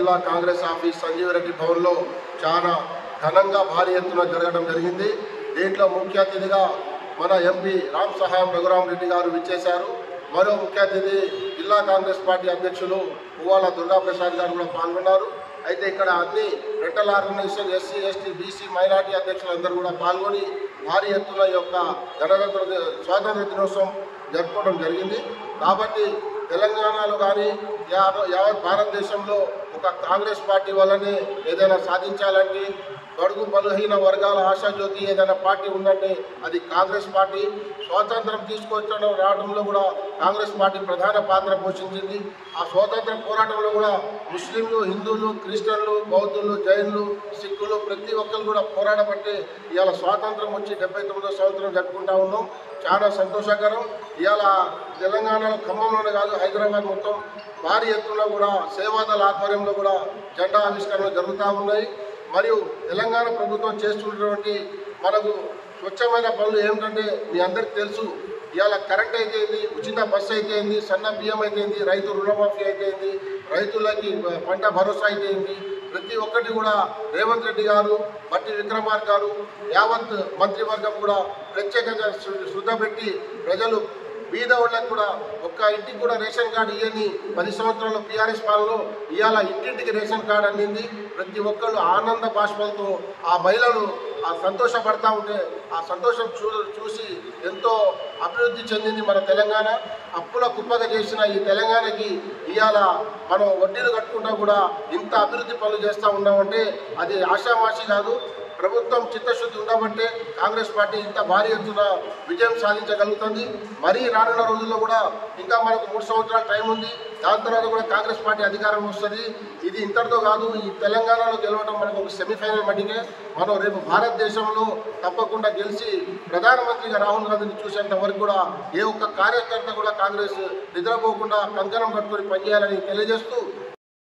జిల్లా కాంగ్రెస్ ఆఫీస్ సంజీవ్ రెడ్డి భవన్లో చాలా ఘనంగా భారీ ఎత్తున జరగడం జరిగింది. దీంట్లో ముఖ్య అతిథిగా మన ఎంపీ రామ్ సహాయం రఘురామ్ రెడ్డి గారు విచ్చేశారు. మరో ముఖ్య అతిథి జిల్లా కాంగ్రెస్ పార్టీ అధ్యక్షులు పువ్వాల దుర్గాప్రసాద్ గారు కూడా పాల్గొన్నారు. అయితే ఇక్కడ అన్ని mental organization SC ST BC minority అధ్యక్షులందరూ కూడా పాల్గొని భారీ ఎత్తున యొక్క స్వాతంత్ర దినోత్సవం జరుపుకోవడం జరిగింది. కాబట్టి తెలంగాణలో కానీ యావత్ భారతదేశంలో ఒక కాంగ్రెస్ పార్టీ వల్లనే ఏదైనా సాధించాలంటే బడుగు బలహీన వర్గాల ఆశాజ్యోతి ఏదైనా పార్టీ ఉందంటే అది కాంగ్రెస్ పార్టీ. స్వాతంత్రం తీసుకొచ్చడం రావడంలో కూడా కాంగ్రెస్ పార్టీ ప్రధాన పాత్ర పోషించింది. ఆ స్వాతంత్ర పోరాటంలో కూడా ముస్లింలు, హిందువులు, క్రిస్టియన్లు, బౌద్ధులు, జైన్లు, సిక్కులు ప్రతి ఒక్కరు కూడా పోరాడబట్టి ఇవాళ స్వాతంత్రం వచ్చి 79వ సంవత్సరం జరుపుకుంటా ఉన్నాం. చాలా సంతోషకరం. ఇవాళ తెలంగాణలో ఖమ్మంలోనే కాదు హైదరాబాద్ మొత్తం భారీ ఎత్తున కూడా సేవాదళ ఆధ్వర్యంలో కూడా జెండా ఆవిష్కరణలు జరుగుతూ ఉన్నాయి. మరియు తెలంగాణ ప్రభుత్వం చేస్తున్నటువంటి మనకు స్వచ్ఛమైన పనులు ఏమిటంటే మీ అందరికీ తెలుసు. ఇవాళ కరెంట్ అయితే ఏంది, ఉచిత బస్సు అయితే ఏంది, సన్న బియ్యం అయితే ఏంది, రైతు రుణమాఫీ అయితే ఏంది, రైతులకి పంట భరోసా అయితే ఏంది, ప్రతి ఒక్కటి కూడా రేవంత్ రెడ్డి గారు, బట్టి విక్రమార్క గారు, యావత్ మంత్రివర్గం కూడా ప్రత్యేకంగా శ్రద్ధ పెట్టి ప్రజలు బీద వాళ్ళకి కూడా ఒక్క ఇంటికి కూడా రేషన్ కార్డు ఇవ్వని 10 సంవత్సరాల్లో టీఆర్ఎస్ పాలనలో ఇవాళ ఇంటింటికి రేషన్ కార్డు అందింది. ప్రతి ఒక్కళ్ళు ఆనంద బాష్పాలతో ఆ మహిళలు ఆ సంతోషపడతా ఉంటే ఆ సంతోషం చూసి ఎంతో అభివృద్ధి చెందింది మన తెలంగాణ. అప్పుల కుప్పగా చేసిన ఈ తెలంగాణకి ఇవాళ మనం వడ్డీలు కట్టుకుంటా కూడా ఇంత అభివృద్ధి పనులు చేస్తూ ఉన్నామంటే అది ఆషామాషి కాదు. ప్రభుత్వం చిత్తశుద్ధి ఉండబట్టే కాంగ్రెస్ పార్టీ ఇంత భారీ ఎత్తున విజయం సాధించగలుగుతుంది. మరీ రానున్న రోజుల్లో కూడా ఇంకా మనకు 3 సంవత్సరాల టైం ఉంది. దాని తర్వాత కూడా కాంగ్రెస్ పార్టీ అధికారం వస్తుంది. ఇది ఇంతటితో కాదు, ఈ తెలంగాణలో గెలవడం మనకు ఒక సెమీఫైనల్ మట్టికే. మనం రేపు భారతదేశంలో తప్పకుండా గెలిచి ప్రధానమంత్రిగా రాహుల్ గాంధీని చూసేంత వరకు కూడా ఏ ఒక్క కార్యకర్త కూడా కాంగ్రెస్ నిద్రపోకుండా కంకణం కట్టుకొని పనిచేయాలని తెలియజేస్తూ